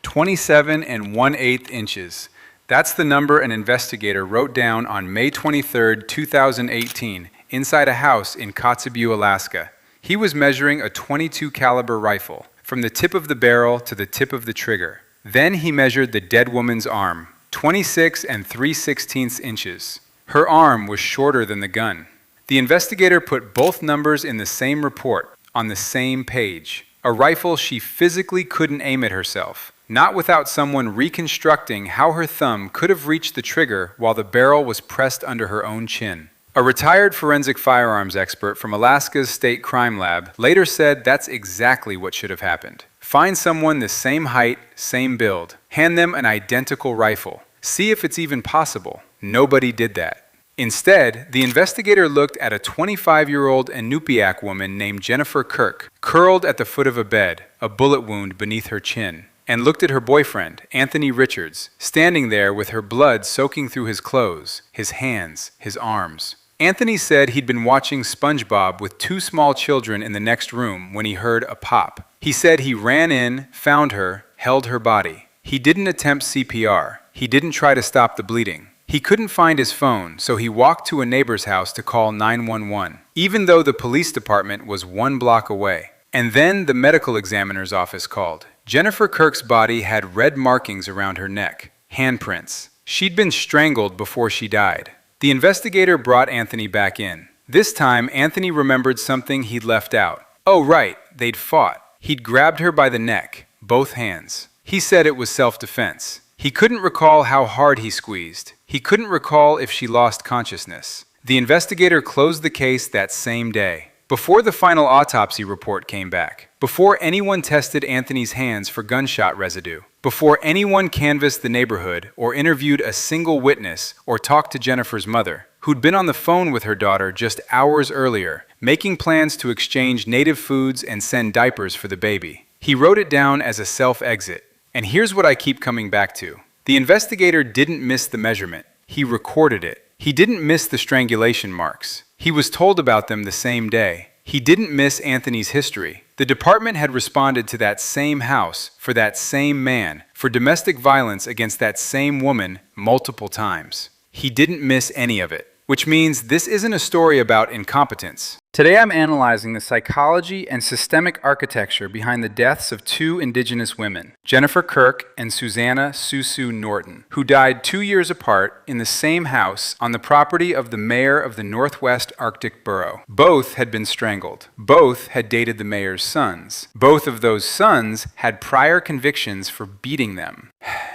27 1/8 inches. That's the number an investigator wrote down on May 23, 2018, inside a house in Kotzebue, Alaska. He was measuring a .22 caliber rifle, from the tip of the barrel to the tip of the trigger. Then he measured the dead woman's arm, 26 3/16 inches. Her arm was shorter than the gun. The investigator put both numbers in the same report, on the same page. A rifle she physically couldn't aim at herself, not without someone reconstructing how her thumb could have reached the trigger while the barrel was pressed under her own chin. A retired forensic firearms expert from Alaska's State Crime Lab later said that's exactly what should have happened. Find someone the same height, same build. Hand them an identical rifle. See if it's even possible. Nobody did that. Instead, the investigator looked at a 25-year-old Inupiaq woman named Jennifer Kirk, curled at the foot of a bed, a bullet wound beneath her chin, and looked at her boyfriend, Anthony Richards, standing there with her blood soaking through his clothes, his hands, his arms. Anthony said he'd been watching SpongeBob with two small children in the next room when he heard a pop. He said he ran in, found her, held her body. He didn't attempt CPR. He didn't try to stop the bleeding. He couldn't find his phone, so he walked to a neighbor's house to call 911, even though the police department was 1 block away. And then the medical examiner's office called. Jennifer Kirk's body had red markings around her neck, handprints. She'd been strangled before she died. The investigator brought Anthony back in. This time, Anthony remembered something he'd left out. Oh, right, they'd fought. He'd grabbed her by the neck, both hands. He said it was self-defense. He couldn't recall how hard he squeezed. He couldn't recall if she lost consciousness. The investigator closed the case that same day. Before the final autopsy report came back, before anyone tested Anthony's hands for gunshot residue, before anyone canvassed the neighborhood or interviewed a single witness or talked to Jennifer's mother, who'd been on the phone with her daughter just hours earlier, making plans to exchange native foods and send diapers for the baby. He wrote it down as a self-exit. And here's what I keep coming back to. The investigator didn't miss the measurement. He recorded it. He didn't miss the strangulation marks. He was told about them the same day. He didn't miss Anthony's history. The department had responded to that same house, for that same man, for domestic violence against that same woman multiple times. He didn't miss any of it, which means this isn't a story about incompetence. Today I'm analyzing the psychology and systemic architecture behind the deaths of two Indigenous women, Jennifer Kirk and Susanna "Susu" Norton, who died 2 years apart in the same house on the property of the mayor of the Northwest Arctic Borough. Both had been strangled. Both had dated the mayor's sons. Both of those sons had prior convictions for beating them.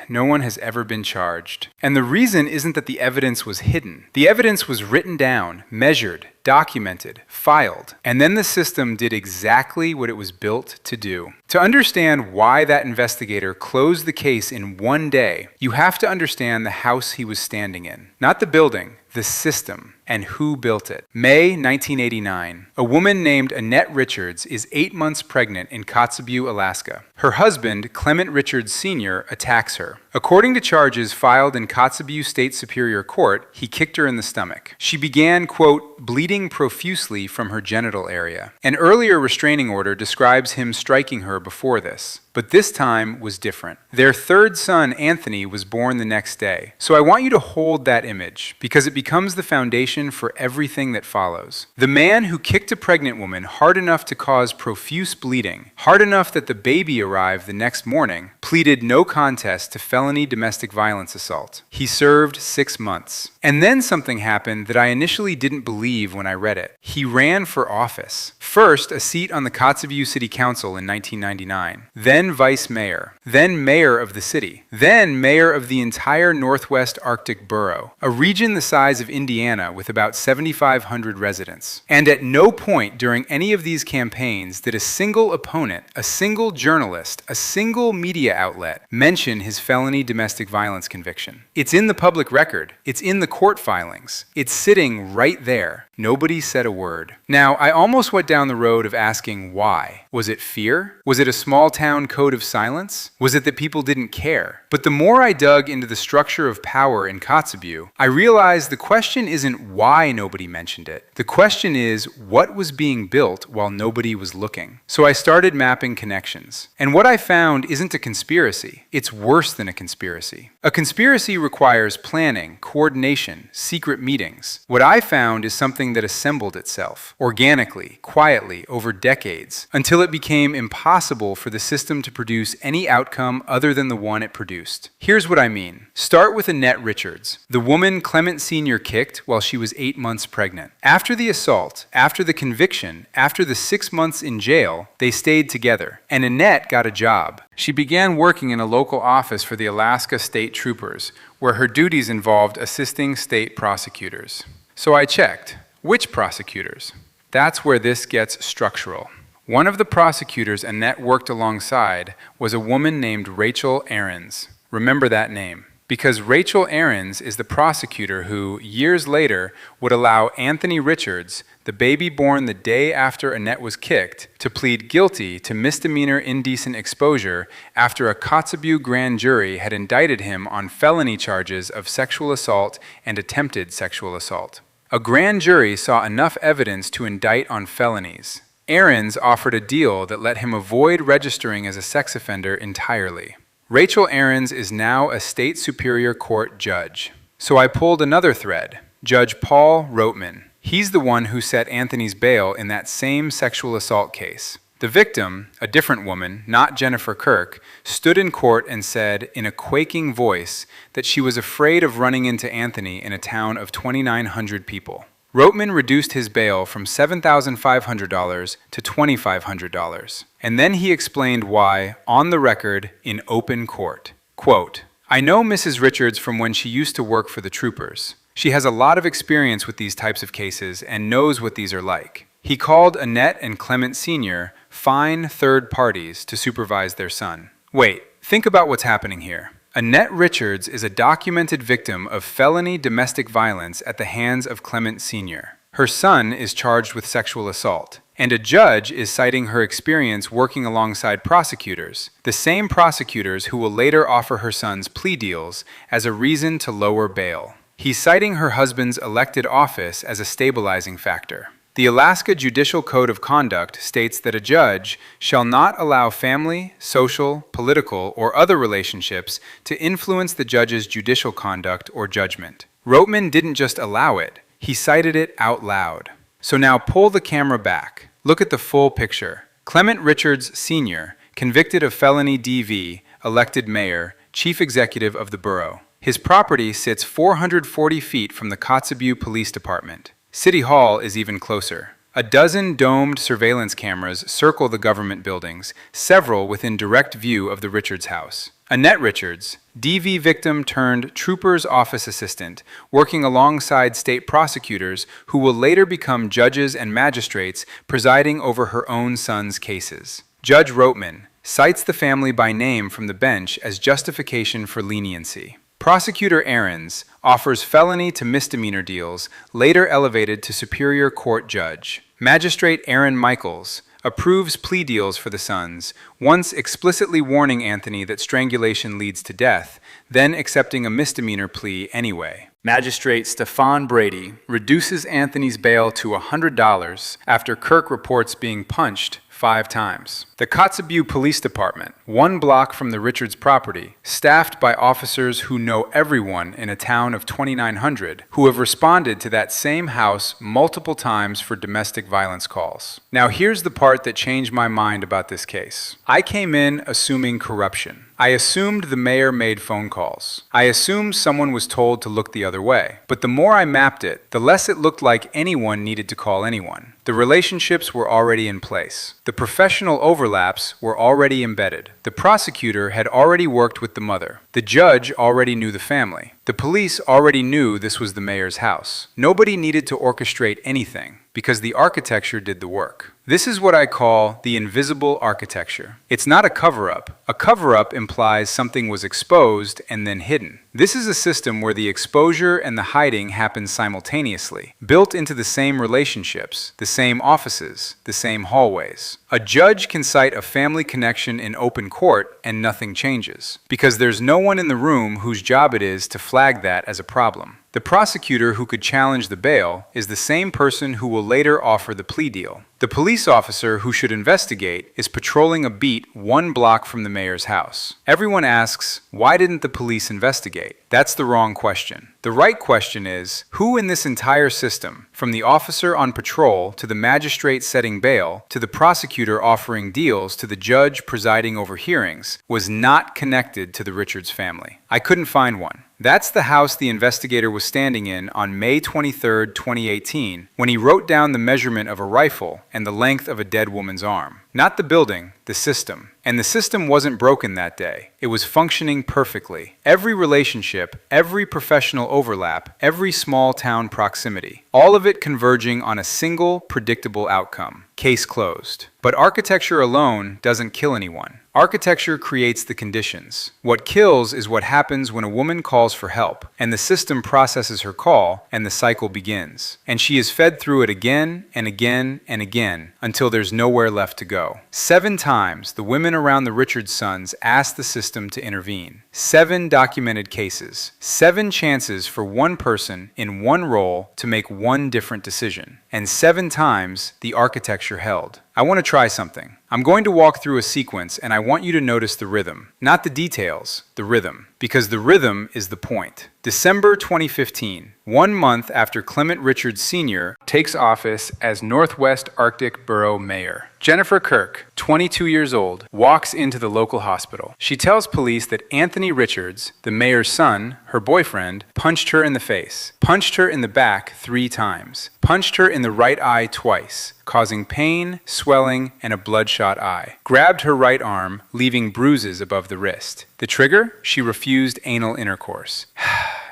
No one has ever been charged. And the reason isn't that the evidence was hidden. The evidence was written down, measured, documented, filed, and then the system did exactly what it was built to do. To understand why that investigator closed the case in 1 day, you have to understand the house he was standing in. Not the building, the system, and who built it. May 1989. A woman named Annette Richards is 8 months pregnant in Kotzebue, Alaska. Her husband, Clement Richards Sr., attacks her. According to charges filed in Kotzebue State Superior Court, he kicked her in the stomach. She began, quote, bleeding profusely from her genital area. An earlier restraining order describes him striking her before this. But this time was different. Their third son, Anthony, was born the next day. So I want you to hold that image, because it becomes the foundation for everything that follows. The man who kicked a pregnant woman hard enough to cause profuse bleeding, hard enough that the baby arrived the next morning, pleaded no contest to felony domestic violence assault. He served 6 months. And then something happened that I initially didn't believe when I read it. He ran for office. First, a seat on the Kotzebue City Council in 1999. Then vice mayor. Then mayor of the city. Then mayor of the entire Northwest Arctic Borough, a region the size of Indiana with about 7,500 residents. And at no point during any of these campaigns did a single opponent, a single journalist, a single media outlet mention his felony domestic violence conviction. It's in the public record. It's in the court filings. It's sitting right there. Nobody said a word. Now, I almost went down the road of asking why. Was it fear? Was it a small town code of silence? Was it that people didn't care? But the more I dug into the structure of power in Kotzebue, I realized the question isn't why nobody mentioned it. The question is what was being built while nobody was looking. So I started mapping connections. And what I found isn't a conspiracy. It's worse than a conspiracy. A conspiracy requires planning, coordination, secret meetings. What I found is something that assembled itself, organically, quietly, over decades, until it became impossible for the system to produce any outcome other than the one it produced. Here's what I mean. Start with Annette Richards, the woman Clement Sr. kicked while she was 8 months pregnant. After the assault, after the conviction, after the 6 months in jail, they stayed together, and Annette got a job. She began working in a local office for the Alaska State Troopers, where her duties involved assisting state prosecutors. So I checked. Which prosecutors? That's where this gets structural. One of the prosecutors Annette worked alongside was a woman named Rachel Ahrens. Remember that name. Because Rachel Ahrens is the prosecutor who, years later, would allow Anthony Richards, the baby born the day after Annette was kicked, to plead guilty to misdemeanor indecent exposure after a Kotzebue grand jury had indicted him on felony charges of sexual assault and attempted sexual assault. A grand jury saw enough evidence to indict on felonies. Ahrens offered a deal that let him avoid registering as a sex offender entirely. Rachel Ahrens is now a state superior court judge. So I pulled another thread, Judge Paul Rotman. He's the one who set Anthony's bail in that same sexual assault case. The victim, a different woman, not Jennifer Kirk, stood in court and said in a quaking voice that she was afraid of running into Anthony in a town of 2,900 people. Rotman reduced his bail from $7,500 to $2,500. And then he explained why, on the record, in open court. Quote, "I know Mrs. Richards from when she used to work for the troopers. She has a lot of experience with these types of cases and knows what these are like." He called Annette and Clement Sr. fine third parties to supervise their son. Wait, think about what's happening here. Annette Richards is a documented victim of felony domestic violence at the hands of Clement Sr. Her son is charged with sexual assault, and a judge is citing her experience working alongside prosecutors, the same prosecutors who will later offer her son's plea deals as a reason to lower bail. He's citing her husband's elected office as a stabilizing factor. The Alaska Judicial Code of Conduct states that a judge shall not allow family, social, political, or other relationships to influence the judge's judicial conduct or judgment. Rotman didn't just allow it, he cited it out loud. So now pull the camera back. Look at the full picture. Clement Richards Sr., convicted of felony DV, elected mayor, chief executive of the borough. His property sits 440 feet from the Kotzebue Police Department. City Hall is even closer. A dozen domed surveillance cameras circle the government buildings, several within direct view of the Richards house. Annette Richards, DV victim turned trooper's office assistant, working alongside state prosecutors who will later become judges and magistrates presiding over her own son's cases. Judge Rotman cites the family by name from the bench as justification for leniency. Prosecutor Ahrens offers felony to misdemeanor deals, later elevated to superior court judge. Magistrate Aaron Michaels approves plea deals for the sons, once explicitly warning Anthony that strangulation leads to death, then accepting a misdemeanor plea anyway. Magistrate Stefan Brady reduces Anthony's bail to $100 after Kirk reports being punched 5 times. The Kotzebue Police Department, 1 block from the Richards property, staffed by officers who know everyone in a town of 2,900, who have responded to that same house multiple times for domestic violence calls. Now here's the part that changed my mind about this case. I came in assuming corruption. I assumed the mayor made phone calls. I assumed someone was told to look the other way. But the more I mapped it, the less it looked like anyone needed to call anyone. The relationships were already in place. The professional overlaps were already embedded. The prosecutor had already worked with the mother. The judge already knew the family. The police already knew this was the mayor's house. Nobody needed to orchestrate anything because the architecture did the work. This is what I call the invisible architecture. It's not a cover-up. A cover-up implies something was exposed and then hidden. This is a system where the exposure and the hiding happen simultaneously, built into the same relationships, the same offices, the same hallways. A judge can cite a family connection in open court and nothing changes, because there's no one in the room whose job it is to flag that as a problem. The prosecutor who could challenge the bail is the same person who will later offer the plea deal. The police officer who should investigate is patrolling a beat 1 block from the mayor's house. Everyone asks, why didn't the police investigate? That's the wrong question. The right question is, who in this entire system, from the officer on patrol to the magistrate setting bail to the prosecutor offering deals to the judge presiding over hearings, was not connected to the Richards family? I couldn't find one. That's the house the investigator was standing in on May 23, 2018, when he wrote down the measurement of a rifle and the length of a dead woman's arm. Not the building, the system. And the system wasn't broken that day. It was functioning perfectly. Every relationship, every professional overlap, every small town proximity, all of it converging on a single, predictable outcome. Case closed. But architecture alone doesn't kill anyone. Architecture creates the conditions. What kills is what happens when a woman calls for help, and the system processes her call, and the cycle begins. And she is fed through it again and again and again until there's nowhere left to go. 7 times the women around the Richards sons asked the system to intervene. 7 documented cases. 7 chances for one person in one role to make one different decision. And 7 times the architecture held. I want to try something. I'm going to walk through a sequence and I want you to notice the rhythm. Not the details, the rhythm. Because the rhythm is the point. December 2015, 1 month after Clement Richards Sr. takes office as Northwest Arctic Borough Mayor. Jennifer Kirk, 22 years old, walks into the local hospital. She tells police that Anthony Richards, the mayor's son, her boyfriend, punched her in the face, punched her in the back 3 times, punched her in the right eye twice, causing pain, swelling, and a bloodshot eye, grabbed her right arm, leaving bruises above the wrist. The trigger? She refused anal intercourse.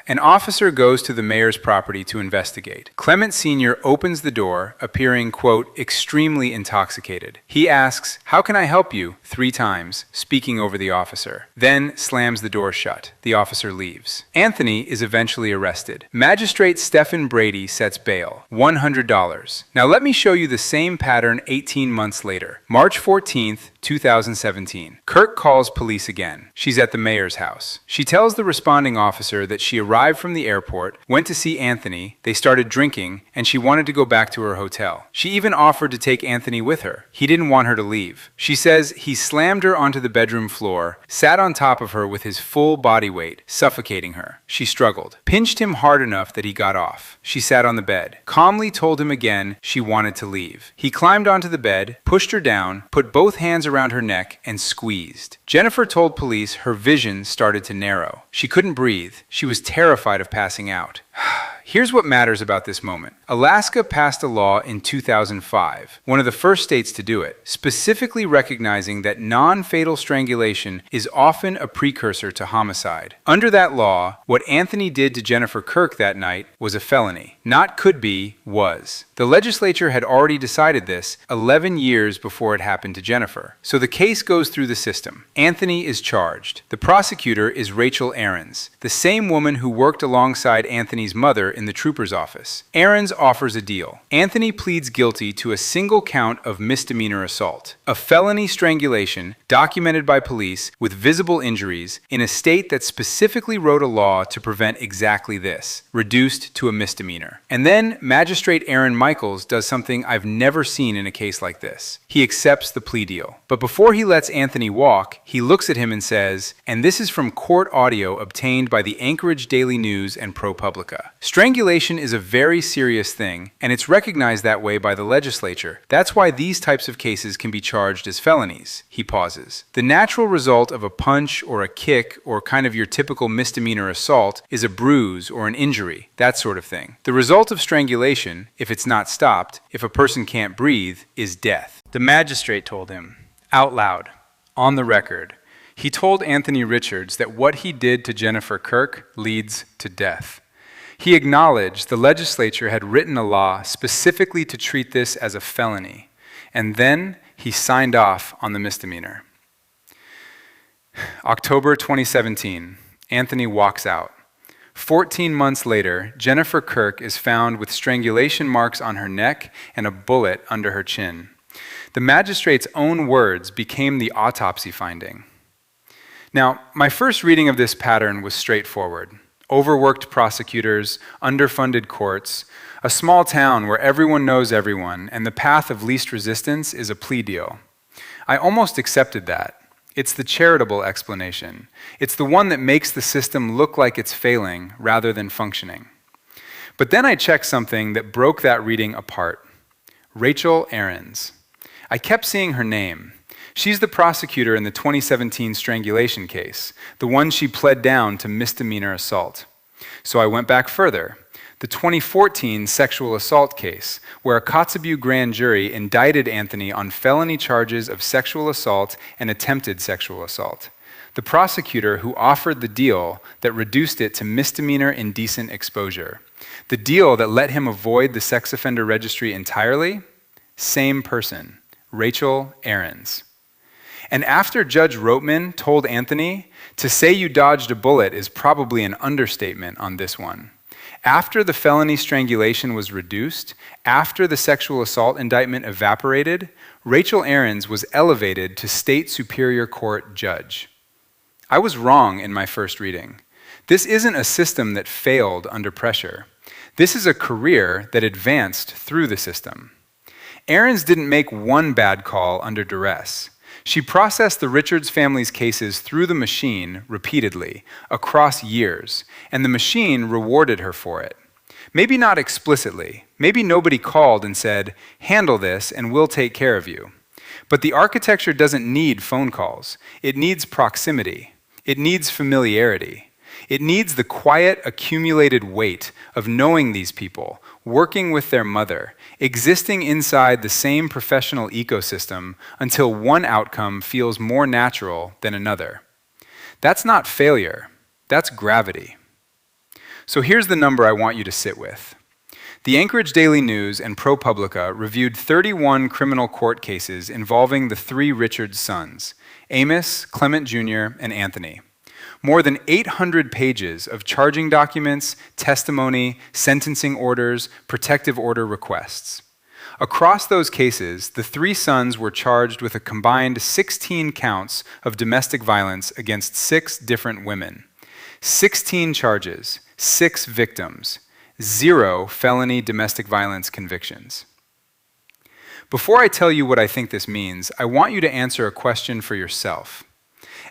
An officer goes to the mayor's property to investigate. Clement Sr. opens the door, appearing, quote, extremely intoxicated. He asks, "How can I help you?" 3 times, speaking over the officer. Then slams the door shut. The officer leaves. Anthony is eventually arrested. Magistrate Stephen Brady sets bail, $100. Now let me show you the same pattern 18 months later. March 14th, 2017. Kirk calls police again. She's at the mayor's house. She tells the responding officer that she arrived from the airport, went to see Anthony, they started drinking, and she wanted to go back to her hotel. She even offered to take Anthony with her. He didn't want her to leave. She says he slammed her onto the bedroom floor, sat on top of her with his full body weight, suffocating her. She struggled. Pinched him hard enough that he got off. She sat on the bed. Calmly told him again she wanted to leave. He climbed onto the bed, pushed her down, put both hands around her neck, and squeezed. Jennifer told police her vision started to narrow. She couldn't breathe. She was terrified of passing out. Here's what matters about this moment. Alaska passed a law in 2005, one of the first states to do it, specifically recognizing that non-fatal strangulation is often a precursor to homicide. Under that law, what Anthony did to Jennifer Kirk that night was a felony. Not could be, was. The legislature had already decided this 11 years before it happened to Jennifer. So the case goes through the system. Anthony is charged. The prosecutor is Rachel Ahrens, the same woman who worked alongside Anthony's mother in the trooper's office. Ahrens offers a deal. Anthony pleads guilty to a single count of misdemeanor assault, a felony strangulation documented by police with visible injuries in a state that specifically wrote a law to prevent exactly this, reduced to a misdemeanor. And then Magistrate Aaron Michaels does something I've never seen in a case like this. He accepts the plea deal. But before he lets Anthony walk, he looks at him and says, and this is from court audio obtained by the Anchorage Daily News and ProPublica. Strangulation is a very serious thing, and it's recognized that way by the legislature. That's why these types of cases can be charged as felonies. He pauses. The natural result of a punch or a kick or kind of your typical misdemeanor assault is a bruise or an injury, that sort of thing. The result of strangulation, if it's not stopped, if a person can't breathe, is death. The magistrate told him, out loud, on the record, he told Anthony Richards that what he did to Jennifer Kirk leads to death. He acknowledged the legislature had written a law specifically to treat this as a felony, and then he signed off on the misdemeanor. October 2017, Anthony walks out. 14 months later, Jennifer Kirk is found with strangulation marks on her neck and a bullet under her chin. The magistrate's own words became the autopsy finding. Now, my first reading of this pattern was straightforward. Overworked prosecutors, underfunded courts, a small town where everyone knows everyone, and the path of least resistance is a plea deal. I almost accepted that. It's the charitable explanation. It's the one that makes the system look like it's failing rather than functioning. But then I checked something that broke that reading apart. Rachel Ahrens. I kept seeing her name. She's the prosecutor in the 2017 strangulation case, the one she pled down to misdemeanor assault. So I went back further. The 2014 sexual assault case, where a Kotzebue grand jury indicted Anthony on felony charges of sexual assault and attempted sexual assault. The prosecutor who offered the deal that reduced it to misdemeanor indecent exposure. The deal that let him avoid the sex offender registry entirely? Same person, Rachel Ahrens. And after Judge Roatman told Anthony, to say you dodged a bullet is probably an understatement on this one. After the felony strangulation was reduced, after the sexual assault indictment evaporated, Rachel Ahrens was elevated to State Superior Court judge. I was wrong in my first reading. This isn't a system that failed under pressure. This is a career that advanced through the system. Ahrens didn't make one bad call under duress. She processed the Richards family's cases through the machine repeatedly, across years, and the machine rewarded her for it. Maybe not explicitly. Maybe nobody called and said, handle this and we'll take care of you. But the architecture doesn't need phone calls. It needs proximity. It needs familiarity. It needs the quiet, accumulated weight of knowing these people, working with their mother, existing inside the same professional ecosystem until one outcome feels more natural than another. That's not failure, that's gravity. So here's the number I want you to sit with. The Anchorage Daily News and ProPublica reviewed 31 criminal court cases involving the three Richards sons, Amos, Clement Jr., and Anthony. More than 800 pages of charging documents, testimony, sentencing orders, protective order requests. Across those cases, the three sons were charged with a combined 16 counts of domestic violence against 6 different women. 16 charges, 6 victims, 0 felony domestic violence convictions. Before I tell you what I think this means, I want you to answer a question for yourself.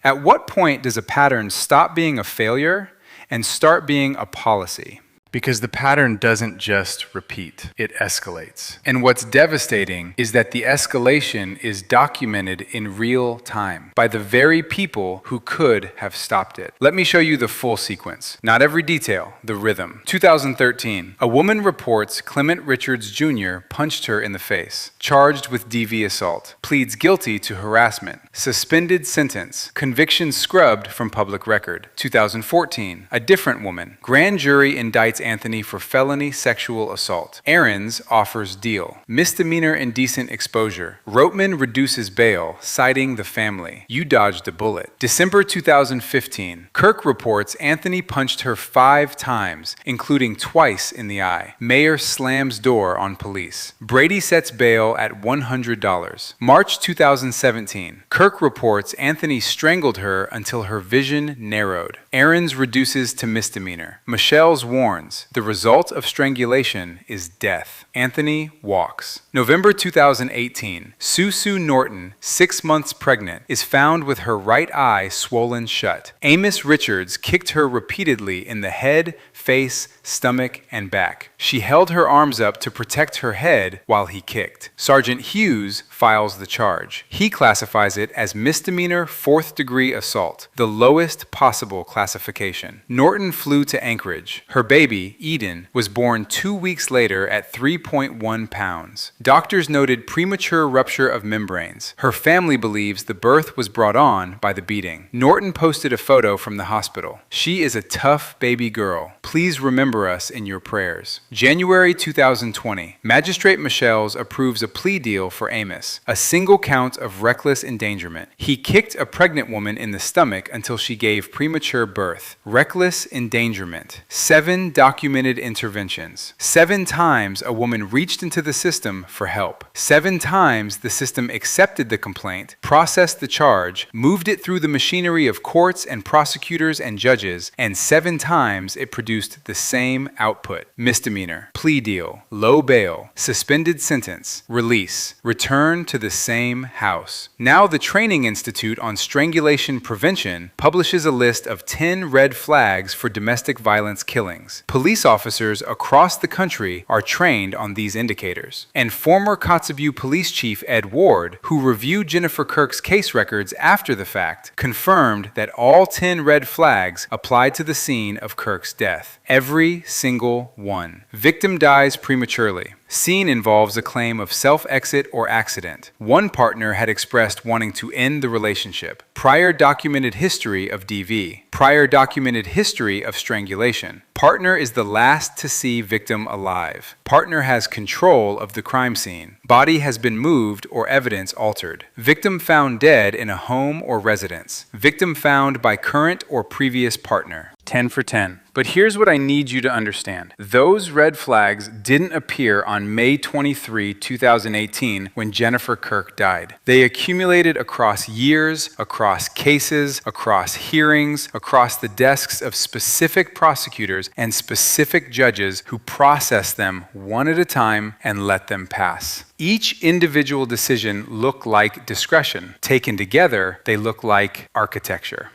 At what point does a pattern stop being a failure and start being a policy? Because the pattern doesn't just repeat, it escalates. And what's devastating is that the escalation is documented in real time by the very people who could have stopped it. Let me show you the full sequence. Not every detail, the rhythm. 2013, a woman reports Clement Richards Jr. punched her in the face. Charged with DV assault. Pleads guilty to harassment. Suspended sentence. Conviction scrubbed from public record. 2014, a different woman. Grand jury indicts Anthony for felony sexual assault. Ahrens offers deal. Misdemeanor indecent exposure. Roatman reduces bail, citing the family. You dodged a bullet. December 2015. Kirk reports Anthony punched her 5 times, including twice in the eye. Mayor slams door on police. Brady sets bail at $100. March 2017. Kirk reports Anthony strangled her until her vision narrowed. Ahrens reduces to misdemeanor. Michelle's warns. The result of strangulation is death. Anthony walks. November 2018. Sue Norton, 6 months pregnant, is found with her right eye swollen shut. Amos Richards kicked her repeatedly in the head, face, stomach, and back. She held her arms up to protect her head while he kicked. Sergeant Hughes files the charge. He classifies it as misdemeanor 4th-degree assault, the lowest possible classification. Norton flew to Anchorage. Her baby, Eden, was born 2 weeks later at 3.1 pounds. Doctors noted premature rupture of membranes. Her family believes the birth was brought on by the beating. Norton posted a photo from the hospital. She is a tough baby girl. Please remember us in your prayers. January 2020. Magistrate Michelle's approves a plea deal for Amos. reckless. A single count of reckless endangerment. He kicked a pregnant woman in the stomach until she gave premature birth. Reckless endangerment. 7 documented interventions. 7 times a woman reached into the system for help. 7 times the system accepted the complaint, processed the charge, moved it through the machinery of courts and prosecutors and judges, and 7 times it produced the same output. Misdemeanor, plea deal, low bail, suspended sentence, release, return to the same house. Now the Training Institute on Strangulation Prevention publishes a list of 10 red flags for domestic violence killings. Police officers across the country are trained on these indicators. And former Kotzebue Police Chief Ed Ward, who reviewed Jennifer Kirk's case records after the fact, confirmed that all 10 red flags applied to the scene of Kirk's death. Every single one. Victim dies prematurely. Scene involves a claim of self-exit or accident. One partner had expressed wanting to end the relationship. Prior documented history of DV. Prior documented history of strangulation. Partner is the last to see victim alive. Partner has control of the crime scene. Body has been moved or evidence altered. Victim found dead in a home or residence. Victim found by current or previous partner. 10 for 10. But here's what I need you to understand. Those red flags didn't appear on May 23, 2018, when Jennifer Kirk died. They accumulated across years, across cases, across hearings, across the desks of specific prosecutors and specific judges who processed them one at a time and let them pass. Each individual decision looked like discretion. Taken together, they look like architecture.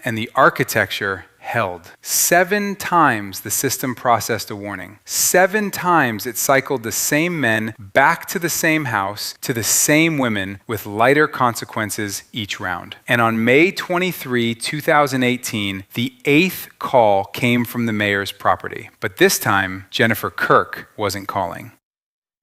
And the architecture held. 7 times the system processed a warning. 7 times it cycled the same men back to the same house, to the same women, with lighter consequences each round. And on May 23, 2018, the 8th call came from the mayor's property. But this time, Jennifer Kirk wasn't calling.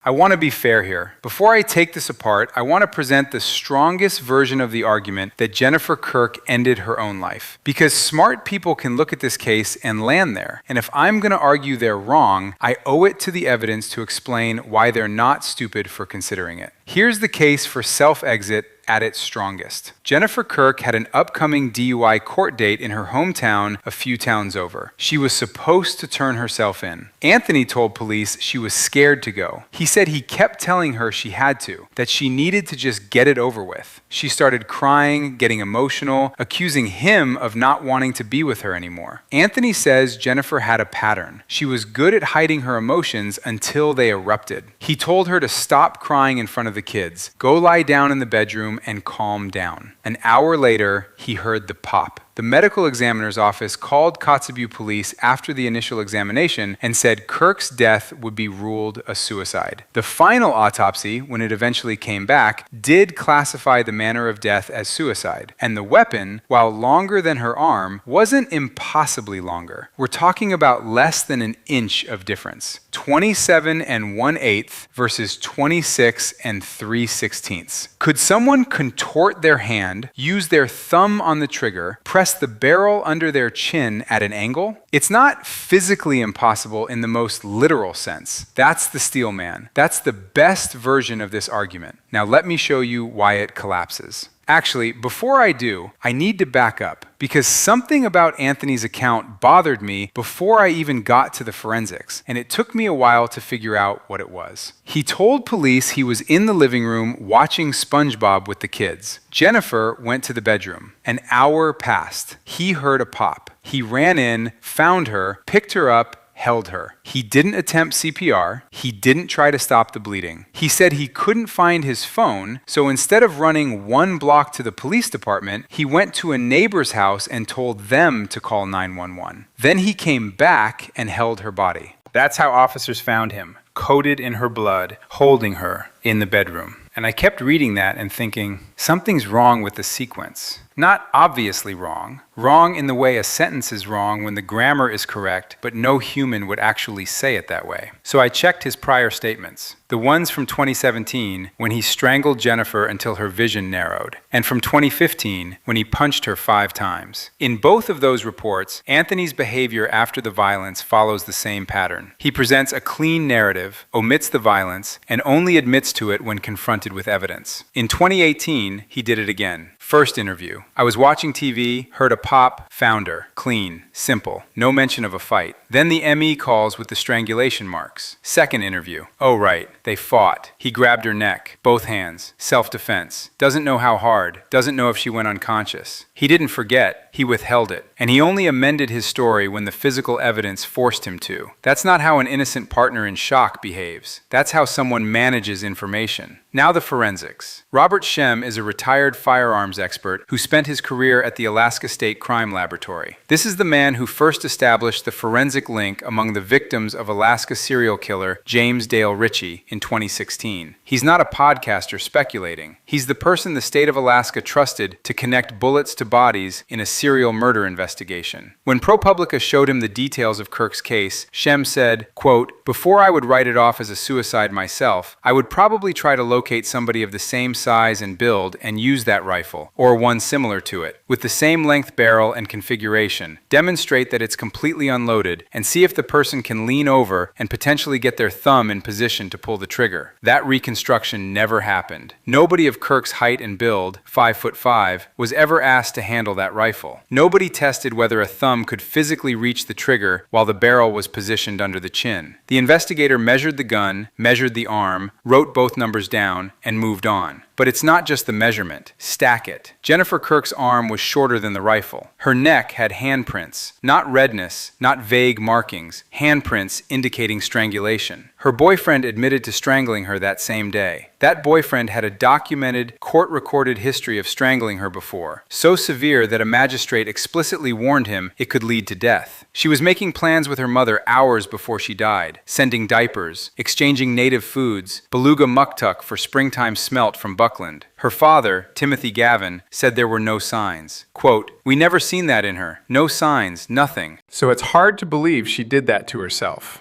I want to be fair here. Before I take this apart, I want to present the strongest version of the argument that Jennifer Kirk ended her own life. Because smart people can look at this case and land there. And if I'm going to argue they're wrong, I owe it to the evidence to explain why they're not stupid for considering it. Here's the case for self-exit at its strongest. Jennifer Kirk had an upcoming DUI court date in her hometown a few towns over. She was supposed to turn herself in. Anthony told police she was scared to go. He said he kept telling her she had to, that she needed to just get it over with. She started crying, getting emotional, accusing him of not wanting to be with her anymore. Anthony says Jennifer had a pattern. She was good at hiding her emotions until they erupted. He told her to stop crying in front of the kids, go lie down in the bedroom and calm down. An hour later, he heard the pop. The medical examiner's office called Kotzebue police after the initial examination and said Kirk's death would be ruled a suicide. The final autopsy, when it eventually came back, did classify the manner of death as suicide. And the weapon, while longer than her arm, wasn't impossibly longer. We're talking about less than an inch of difference. 27 1/8 versus 26 3/16. Could someone contort their hand, use their thumb on the trigger, press the barrel under their chin at an angle? It's not physically impossible in the most literal sense. That's the steel man. That's the best version of this argument. Now let me show you why it collapses. Actually, before I do, I need to back up because something about Anthony's account bothered me before I even got to the forensics, and it took me a while to figure out what it was. He told police he was in the living room watching SpongeBob with the kids. Jennifer went to the bedroom. An hour passed. He heard a pop. He ran in, found her, picked her up, held her. He didn't attempt CPR. He didn't try to stop the bleeding. He said he couldn't find his phone, so instead of running 1 block to the police department, he went to a neighbor's house and told them to call 911. Then he came back and held her body. That's how officers found him, coated in her blood, holding her in the bedroom. And I kept reading that and thinking, Something's wrong with the sequence. Not obviously wrong. Wrong in the way a sentence is wrong when the grammar is correct, but no human would actually say it that way. So I checked his prior statements. The ones from 2017, when he strangled Jennifer until her vision narrowed, and from 2015, when he punched her 5 times. In both of those reports, Anthony's behavior after the violence follows the same pattern. He presents a clean narrative, omits the violence, and only admits to it when confronted with evidence. In 2018, he did it again. First interview. I was watching TV, heard a pop, found her. Clean, simple, no mention of a fight. Then the ME calls with the strangulation marks. Second interview. Oh right, they fought. He grabbed her neck, both hands, self-defense. Doesn't know how hard, doesn't know if she went unconscious. He didn't forget, he withheld it. And he only amended his story when the physical evidence forced him to. That's not how an innocent partner in shock behaves. That's how someone manages information. Now the forensics. Robert Shem is a retired firearms expert who spent his career at the Alaska State Crime Laboratory. This is the man who first established the forensic link among the victims of Alaska serial killer James Dale Ritchie in 2016. He's not a podcaster speculating. He's the person the state of Alaska trusted to connect bullets to bodies in a serial murder investigation. When ProPublica showed him the details of Kirk's case, Shem said, quote, "Before I would write it off as a suicide myself, I would probably try to locate somebody of the same size and build and use that rifle, or one similar to it, with the same length barrel and configuration, demonstrate that it's completely unloaded, and see if the person can lean over and potentially get their thumb in position to pull the trigger." That reconstruction never happened. Nobody of Kirk's height and build, 5'5", was ever asked to handle that rifle. Nobody tested whether a thumb could physically reach the trigger while the barrel was positioned under the chin. The investigator measured the gun, measured the arm, wrote both numbers down, and moved on. But it's not just the measurement. Stack it. Jennifer Kirk's arm was shorter than the rifle. Her neck had handprints, not redness, not vague markings, handprints indicating strangulation. Her boyfriend admitted to strangling her that same day. That boyfriend had a documented, court-recorded history of strangling her before, so severe that a magistrate explicitly warned him it could lead to death. She was making plans with her mother hours before she died, sending diapers, exchanging native foods, beluga muktuk for springtime smelt from Buckland. Her father, Timothy Gavin, said there were no signs. Quote, "We never seen that in her. No signs, nothing." So it's hard to believe she did that to herself.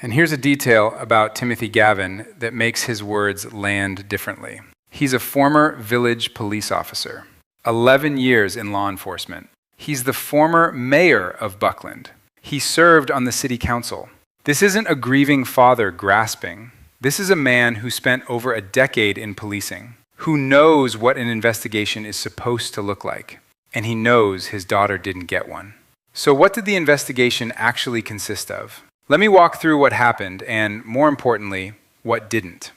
And here's a detail about Timothy Gavin that makes his words land differently. He's a former village police officer, 11 years in law enforcement. He's the former mayor of Buckland. He served on the city council. This isn't a grieving father grasping. This is a man who spent over a decade in policing, who knows what an investigation is supposed to look like, and he knows his daughter didn't get one. So what did the investigation actually consist of? Let me walk through what happened and, more importantly, what didn't.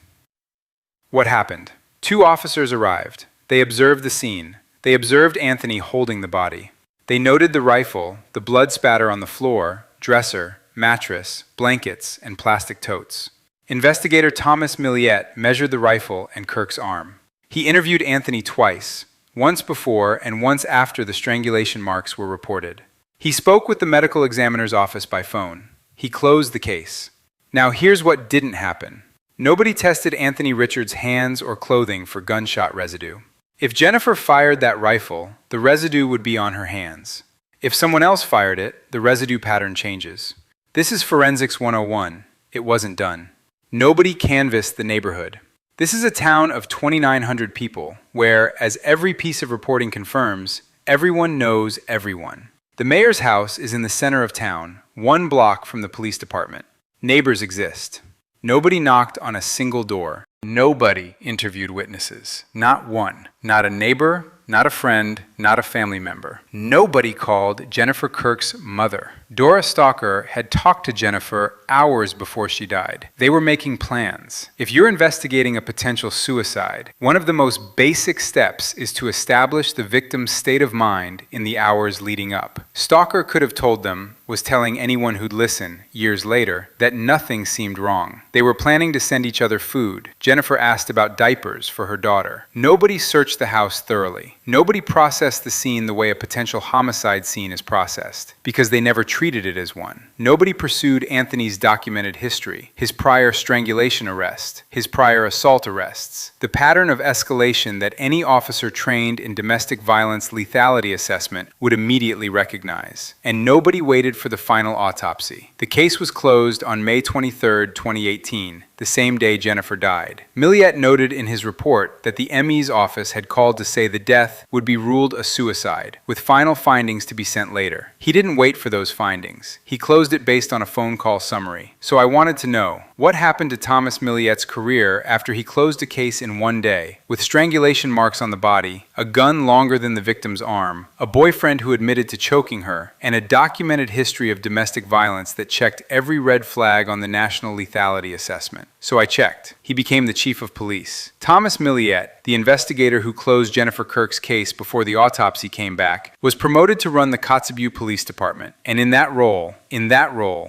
What happened? 2 officers arrived. They observed the scene. They observed Anthony holding the body. They noted the rifle, the blood spatter on the floor, dresser, mattress, blankets, and plastic totes. Investigator Thomas Milliette measured the rifle and Kirk's arm. He interviewed Anthony twice, once before and once after the strangulation marks were reported. He spoke with the medical examiner's office by phone. He closed the case. Now here's what didn't happen. Nobody tested Anthony Richards' hands or clothing for gunshot residue. If Jennifer fired that rifle, the residue would be on her hands. If someone else fired it, the residue pattern changes. This is Forensics 101. It wasn't done. Nobody canvassed the neighborhood. This is a town of 2,900 people, where, as every piece of reporting confirms, everyone knows everyone. The mayor's house is in the center of town, 1 block from the police department. Neighbors exist. Nobody knocked on a single door. Nobody interviewed witnesses. Not one. Not a neighbor, not a friend, not a family member. Nobody called Jennifer Kirk's mother. Dora Stalker had talked to Jennifer hours before she died. They were making plans. If you're investigating a potential suicide, one of the most basic steps is to establish the victim's state of mind in the hours leading up. Stalker could have told them, was telling anyone who'd listen, years later, that nothing seemed wrong. They were planning to send each other food. Jennifer asked about diapers for her daughter. Nobody searched the house thoroughly. Nobody processed the scene the way a potential homicide scene is processed, because they never treated it as one. Nobody pursued Anthony's documented history, his prior strangulation arrest, his prior assault arrests, the pattern of escalation that any officer trained in domestic violence lethality assessment would immediately recognize. And nobody waited for the final autopsy. The case was closed on May 23, 2018, the same day Jennifer died. Milliet noted in his report that the ME's office had called to say the death would be ruled a suicide, with final findings to be sent later. He didn't wait for those findings. He closed it based on a phone call summary. So I wanted to know, what happened to Thomas Milliet's career after he closed a case in one day, with strangulation marks on the body, a gun longer than the victim's arm, a boyfriend who admitted to choking her, and a documented history of domestic violence that checked every red flag on the National Lethality Assessment? So I checked. He became the chief of police. Thomas Milliet, the investigator who closed Jennifer Kirk's case before the autopsy came back, was promoted to run the Kotzebue Police Department. And in that role,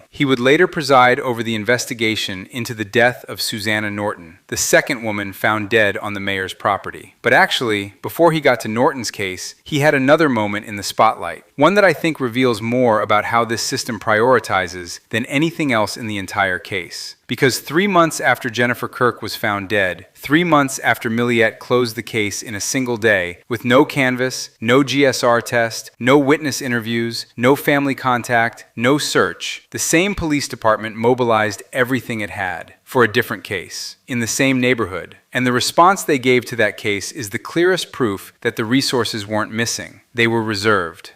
he would later preside over the investigation into the death of Susanna Norton, the second woman found dead on the mayor's property. But actually, before he got to Norton's case, he had another moment in the spotlight, one that I think reveals more about how this system prioritizes than anything else in the entire case. Because 3 months after Jennifer Kirk was found dead, 3 months after Milliet closed the case in a single day, with no canvas, no GSR test, no witness interviews, no family contact, no search, the same police department mobilized everything it had for a different case, in the same neighborhood. And the response they gave to that case is the clearest proof that the resources weren't missing. They were reserved.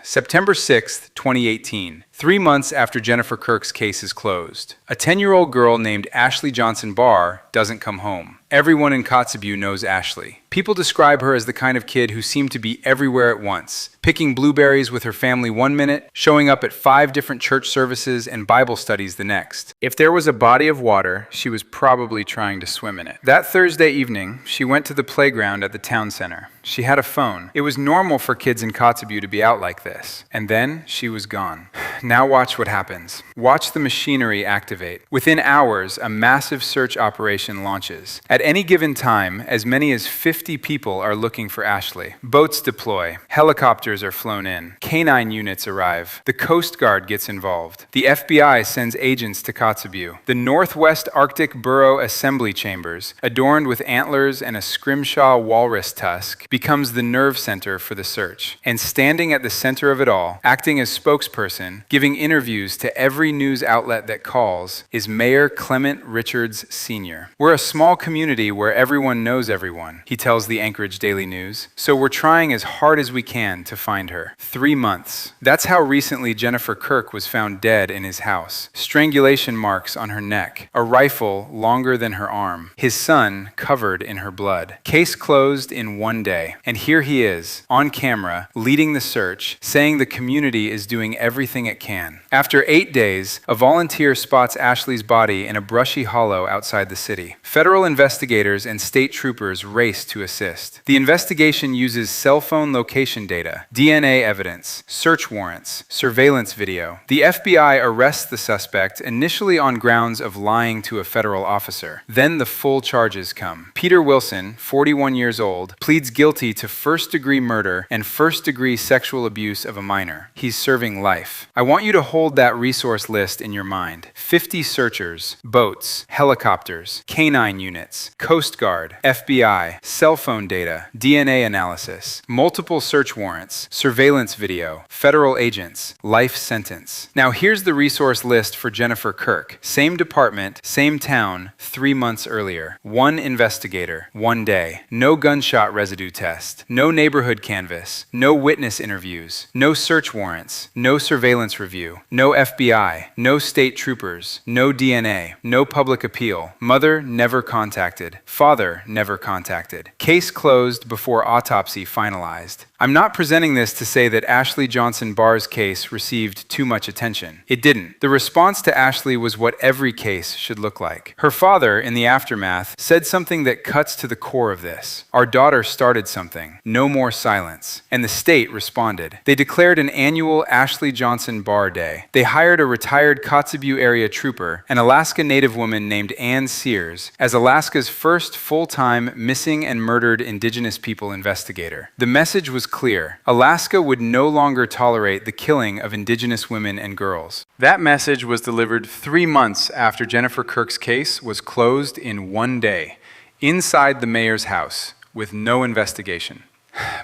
September 6, 2018, 3 months after Jennifer Kirk's case is closed. A 10-year-old girl named Ashley Johnson Barr doesn't come home. Everyone in Kotzebue knows Ashley. People describe her as the kind of kid who seemed to be everywhere at once, picking blueberries with her family one minute, showing up at 5 different church services and Bible studies the next. If there was a body of water, she was probably trying to swim in it. That Thursday evening, she went to the playground at the town center. She had a phone. It was normal for kids in Kotzebue to be out like this. And then she was gone. Now watch what happens. Watch the machinery activate. Within hours, a massive search operation launches. At any given time, as many as 50 people are looking for Ashley. Boats deploy. Helicopters are flown in. Canine units arrive. The Coast Guard gets involved. The FBI sends agents to Kotzebue. The Northwest Arctic Borough Assembly Chambers, adorned with antlers and a scrimshaw walrus tusk, becomes the nerve center for the search. And standing at the center of it all, acting as spokesperson, giving interviews to every news outlet that calls, is Mayor Clement Richards Sr. We're a small community where everyone knows everyone, he tells the Anchorage Daily News, so we're trying as hard as we can to find her. 3 months. That's how recently Jennifer Kirk was found dead in his house. Strangulation marks on her neck, a rifle longer than her arm, his son covered in her blood. Case closed in 1 day. And here he is, on camera, leading the search, saying the community is doing everything it can. After 8 days, a volunteer spots Ashley's body in a brushy hollow outside the city. Federal investigators and state troopers race to assist. The investigation uses cell phone location data, DNA evidence, search warrants, surveillance video. The FBI arrests the suspect initially on grounds of lying to a federal officer. Then the full charges come. Peter Wilson, 41 years old, pleads guilty to first-degree murder and first-degree sexual abuse of a minor. He's serving life. I want you to hold that resource list in your mind. 50 searchers, boats, helicopters, canine units, Coast Guard, FBI, cell phone data, DNA analysis, multiple search warrants, surveillance video, federal agents, life sentence. Now here's the resource list for Jennifer Kirk. Same department, same town, 3 months earlier. 1 investigator, 1 day. No gunshot residue test. No neighborhood canvas. No witness interviews. No search warrants. No surveillance review. No FBI. No state troopers. No DNA. No public appeal. Mother never contacted. Father never contacted. Case closed before autopsy finalized. I'm not presenting this to say that Ashley Johnson Barr's case received too much attention. It didn't. The response to Ashley was what every case should look like. Her father, in the aftermath, said something that cuts to the core of this. Our daughter started something. No more silence. And the state responded. They declared an annual Ashley Johnson Barr Day. They hired a retired Kotzebue area trooper, an Alaska Native woman named Ann Sears, as Alaska's first full-time missing and murdered Indigenous people investigator. The message was clear. Alaska would no longer tolerate the killing of Indigenous women and girls. That message was delivered 3 months after Jennifer Kirk's case was closed in 1 day, inside the mayor's house, with no investigation.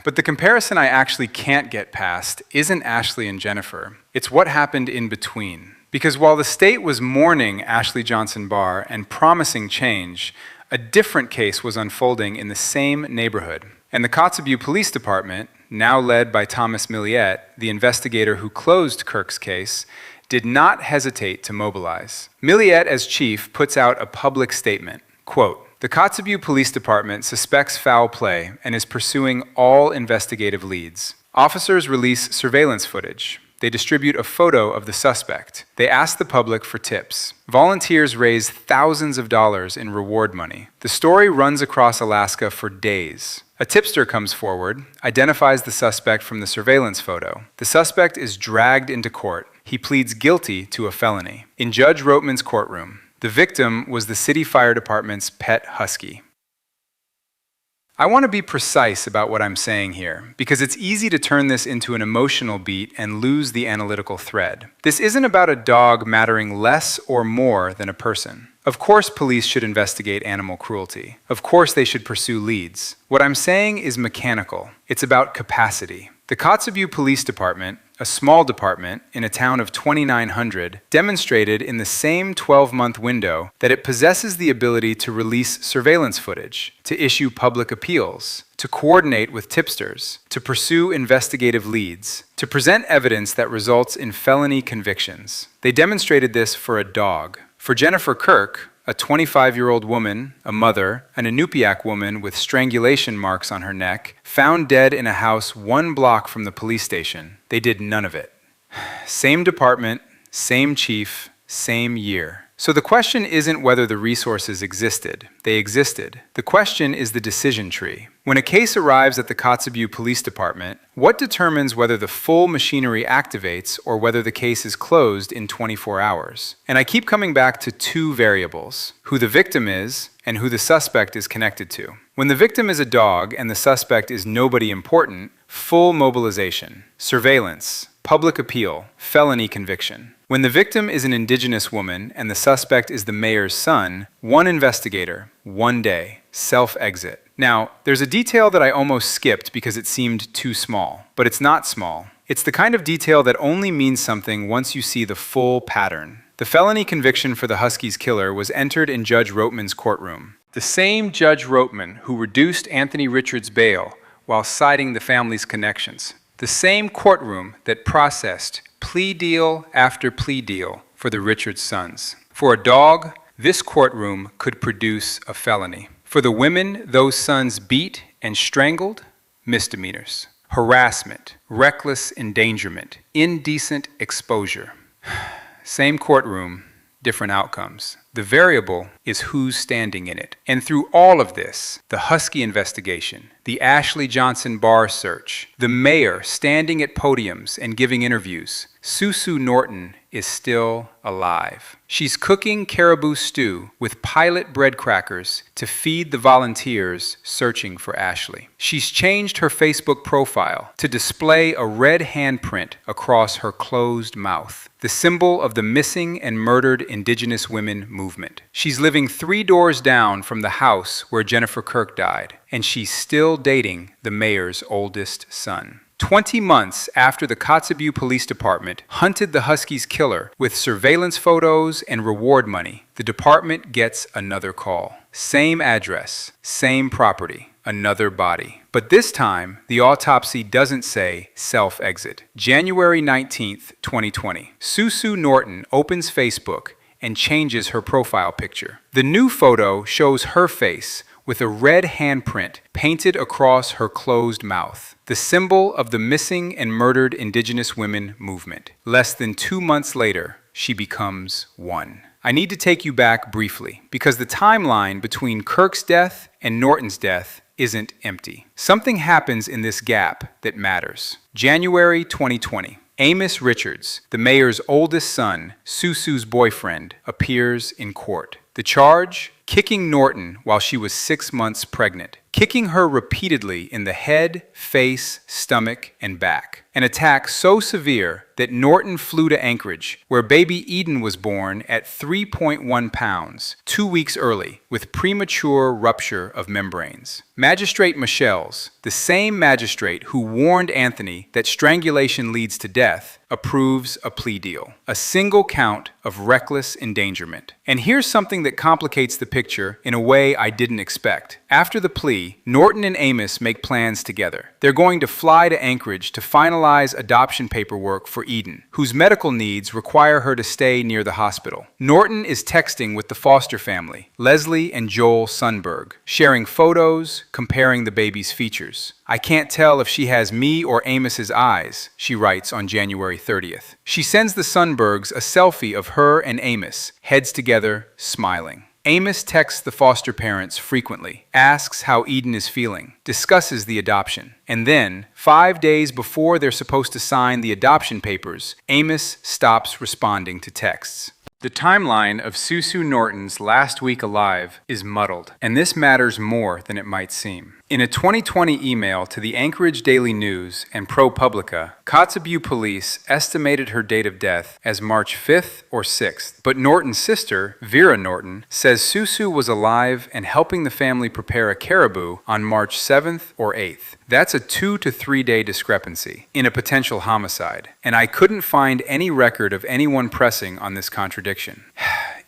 But the comparison I actually can't get past isn't Ashley and Jennifer. It's what happened in between. Because while the state was mourning Ashley Johnson Barr and promising change, a different case was unfolding in the same neighborhood. And the Kotzebue Police Department, now led by Thomas Milliet, the investigator who closed Kirk's case, did not hesitate to mobilize. Milliet, as chief, puts out a public statement. Quote, "The Kotzebue Police Department suspects foul play and is pursuing all investigative leads. Officers release surveillance footage. They distribute a photo of the suspect. They ask the public for tips. Volunteers raise thousands of dollars in reward money. The story runs across Alaska for days. A tipster comes forward, identifies the suspect from the surveillance photo. The suspect is dragged into court. He pleads guilty to a felony. In Judge Rotman's courtroom, the victim was the city fire department's pet husky." I want to be precise about what I'm saying here, because it's easy to turn this into an emotional beat and lose the analytical thread. This isn't about a dog mattering less or more than a person. Of course police should investigate animal cruelty. Of course they should pursue leads. What I'm saying is mechanical. It's about capacity. The Kotzebue Police Department, a small department in a town of 2,900, demonstrated in the same 12-month window that it possesses the ability to release surveillance footage, to issue public appeals, to coordinate with tipsters, to pursue investigative leads, to present evidence that results in felony convictions. They demonstrated this for a dog. For Jennifer Kirk, a 25-year-old woman, a mother, an Inupiaq woman with strangulation marks on her neck, found dead in a house 1 block from the police station. They did none of it. Same department, same chief, same year. So the question isn't whether the resources existed. They existed. The question is the decision tree. When a case arrives at the Kotzebue Police Department, what determines whether the full machinery activates or whether the case is closed in 24 hours? And I keep coming back to 2 variables: who the victim is and who the suspect is connected to. When the victim is a dog and the suspect is nobody important, full mobilization, surveillance, public appeal, felony conviction. When the victim is an Indigenous woman and the suspect is the mayor's son, 1 investigator, 1 day, self-exit. Now, there's a detail that I almost skipped because it seemed too small, but it's not small. It's the kind of detail that only means something once you see the full pattern. The felony conviction for the Husky's killer was entered in Judge Rotman's courtroom. The same Judge Rotman who reduced Anthony Richards' bail while citing the family's connections. The same courtroom that processed plea deal after plea deal for the Richards sons. For a dog, this courtroom could produce a felony. For the women those sons beat and strangled, misdemeanors. Harassment, reckless endangerment, indecent exposure. Same courtroom, different outcomes. The variable is who's standing in it. And through all of this, the Husky investigation, the Ashley Johnson Barr search, the mayor standing at podiums and giving interviews, Norton is still alive. She's cooking caribou stew with pilot bread crackers to feed the volunteers searching for Ashley. She's changed her Facebook profile to display a red handprint across her closed mouth, the symbol of the missing and murdered Indigenous women movement. She's living 3 doors down from the house where Jennifer Kirk died, and she's still dating the mayor's oldest son. 20 months after the Kotzebue Police Department hunted the Husky's killer with surveillance photos and reward money, the department gets another call. Same address, same property, another body. But this time, the autopsy doesn't say self-exit. January 19th, 2020. Norton opens Facebook and changes her profile picture. The new photo shows her face with a red handprint painted across her closed mouth, the symbol of the missing and murdered Indigenous women movement. Less than 2 months later, she becomes one. I need to take you back briefly, because the timeline between Kirk's death and Norton's death isn't empty. Something happens in this gap that matters. January 2020. Amos Richards, the mayor's oldest son, Susu's boyfriend, appears in court. The charge? Kicking Norton while she was 6 months pregnant. Kicking her repeatedly in the head, face, stomach, and back. An attack so severe that Norton flew to Anchorage, where baby Eden was born at 3.1 pounds, 2 weeks early, with premature rupture of membranes. Magistrate Michelle's, the same magistrate who warned Anthony that strangulation leads to death, approves a plea deal. A single count of reckless endangerment. And here's something that complicates the picture in a way I didn't expect. After the plea, Norton and Amos make plans together. They're going to fly to Anchorage to finalize adoption paperwork for Eden, whose medical needs require her to stay near the hospital. Norton is texting with the foster family, Leslie and Joel Sundberg, sharing photos, comparing the baby's features. I can't tell if she has me or Amos's eyes, she writes on January 30th. She sends the Sundbergs a selfie of her and Amos, heads together, smiling. Amos texts the foster parents frequently, asks how Eden is feeling, discusses the adoption, and then, 5 days before they're supposed to sign the adoption papers, Amos stops responding to texts. The timeline of Susu Norton's last week alive is muddled, and this matters more than it might seem. In a 2020 email to the Anchorage Daily News and ProPublica, Kotzebue police estimated her date of death as March 5th or 6th, but Norton's sister, Vera Norton, says Susu was alive and helping the family prepare a caribou on March 7th or 8th. That's a 2 to 3 day discrepancy in a potential homicide, and I couldn't find any record of anyone pressing on this contradiction.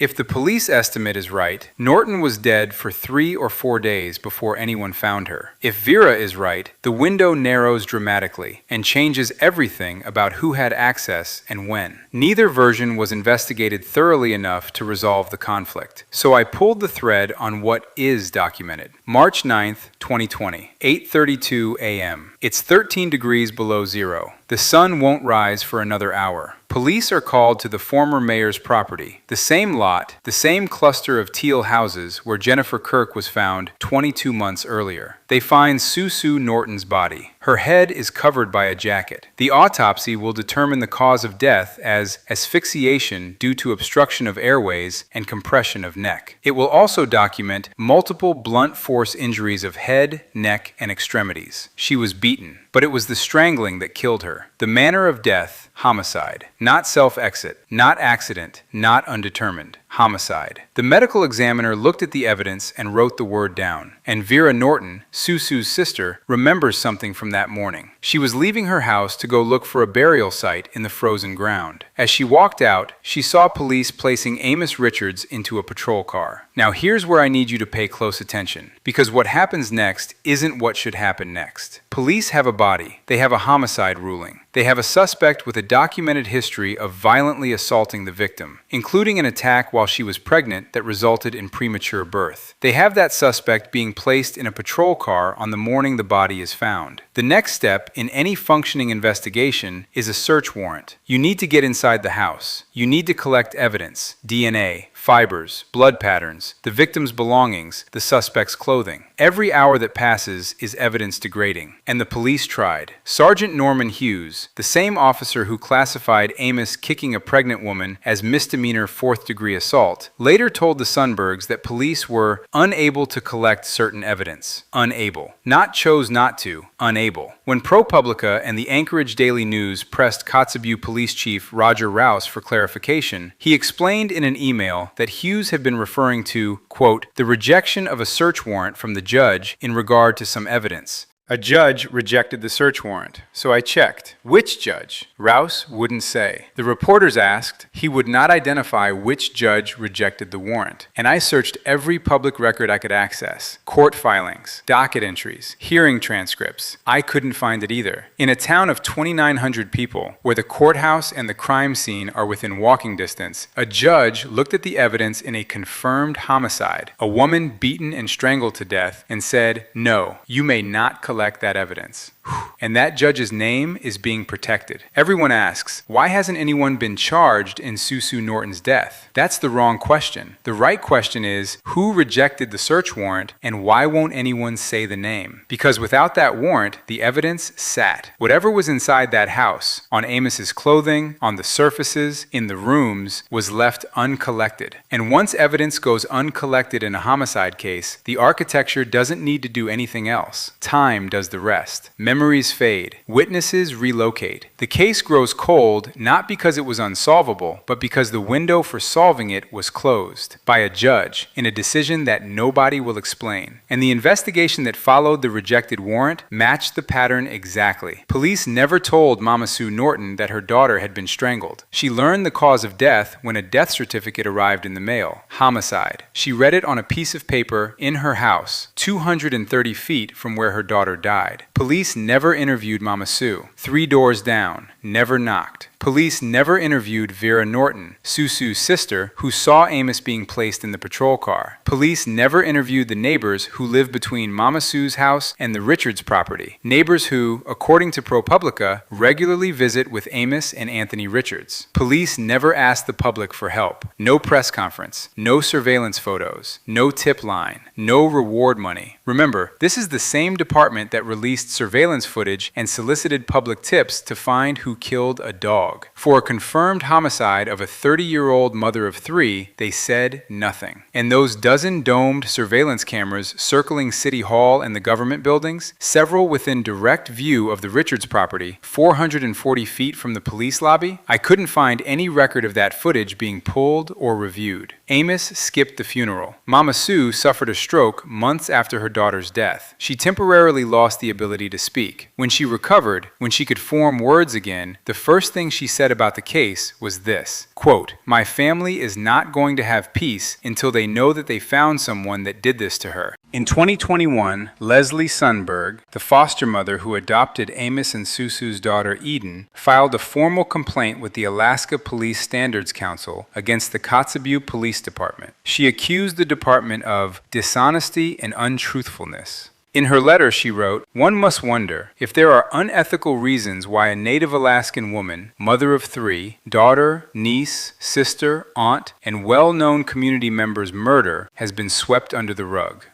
If the police estimate is right, Norton was dead for 3 or 4 days before anyone found her. If Vera is right, the window narrows dramatically and changes everything about who had access and when. Neither version was investigated thoroughly enough to resolve the conflict, so I pulled the thread on what is documented. March 9th, 2020, 8:32 a.m. It's 13 degrees below zero. The sun won't rise for another hour. Police are called to the former mayor's property, the same lot, the same cluster of teal houses where Jennifer Kirk was found 22 months earlier. They find Susu Norton's body. Her head is covered by a jacket. The autopsy will determine the cause of death as asphyxiation due to obstruction of airways and compression of neck. It will also document multiple blunt force injuries of head, neck, and extremities. She was beaten, but it was the strangling that killed her. The manner of death, homicide. Not self-exit, not accident, not undetermined. Homicide. The medical examiner looked at the evidence and wrote the word down. And Vera Norton, Susu's sister, remembers something from that morning. She was leaving her house to go look for a burial site in the frozen ground. As she walked out, she saw police placing Amos Richards into a patrol car. Now here's where I need you to pay close attention, because what happens next isn't what should happen next. Police have a body. They have a homicide ruling. They have a suspect with a documented history of violently assaulting the victim, including an attack while she was pregnant that resulted in premature birth. They have that suspect being placed in a patrol car on the morning the body is found. The next step in any functioning investigation is a search warrant. You need to get inside the house. You need to collect evidence, DNA, fibers, blood patterns, the victim's belongings, the suspect's clothing. Every hour that passes is evidence degrading. And the police tried. Sergeant Norman Hughes, the same officer who classified Amos kicking a pregnant woman as misdemeanor 4th-degree assault, later told the Sundbergs that police were unable to collect certain evidence. Unable. Not chose not to. Unable. When ProPublica and the Anchorage Daily News pressed Kotzebue Police Chief Roger Rouse for clarification, he explained in an email that Hughes had been referring to, quote, the rejection of a search warrant from the judge in regard to some evidence. A judge rejected the search warrant, so I checked. Which judge? Rouse wouldn't say. The reporters asked. He would not identify which judge rejected the warrant. And I searched every public record I could access. Court filings, docket entries, hearing transcripts. I couldn't find it either. In a town of 2,900 people, where the courthouse and the crime scene are within walking distance, a judge looked at the evidence in a confirmed homicide, a woman beaten and strangled to death, and said, "No, you may not collect that evidence." And that judge's name is being protected. Everyone asks, why hasn't anyone been charged in Susu Norton's death? That's the wrong question. The right question is, who rejected the search warrant and why won't anyone say the name? Because without that warrant, the evidence sat. Whatever was inside that house, on Amos's clothing, on the surfaces, in the rooms, was left uncollected. And once evidence goes uncollected in a homicide case, the architecture doesn't need to do anything else. Time does the rest. Memories fade. Witnesses relocate. The case grows cold not because it was unsolvable, but because the window for solving it was closed by a judge in a decision that nobody will explain. And the investigation that followed the rejected warrant matched the pattern exactly. Police never told Mama Sue Norton that her daughter had been strangled. She learned the cause of death when a death certificate arrived in the mail. Homicide. She read it on a piece of paper in her house, 230 feet from where her daughter died. Police never interviewed Mama Sue. 3 doors down. Never knocked. Police never interviewed Vera Norton, Susu's sister, who saw Amos being placed in the patrol car. Police never interviewed the neighbors who live between Mama Sue's house and the Richards property. Neighbors who, according to ProPublica, regularly visit with Amos and Anthony Richards. Police never asked the public for help. No press conference. No surveillance photos. No tip line. No reward money. Remember, this is the same department that released surveillance footage and solicited public tips to find who killed a dog. For a confirmed homicide of a 30-year-old mother of 3, they said nothing. And those dozen domed surveillance cameras circling City Hall and the government buildings, several within direct view of the Richards property, 440 feet from the police lobby, I couldn't find any record of that footage being pulled or reviewed. Amos skipped the funeral. Mama Sue suffered a stroke months after her daughter's death. She temporarily lost the ability to speak. When she recovered, when she could form words again, the first thing she said about the case was this, quote, "My family is not going to have peace until they know that they found someone that did this to her." In 2021, Leslie Sundberg, the foster mother who adopted Amos and Susu's daughter Eden, filed a formal complaint with the Alaska Police Standards Council against the Kotzebue Police Department. She accused the department of dishonesty and untruthfulness. In her letter, she wrote, "One must wonder if there are unethical reasons why a native Alaskan woman, mother of 3, daughter, niece, sister, aunt, and well-known community member's murder has been swept under the rug."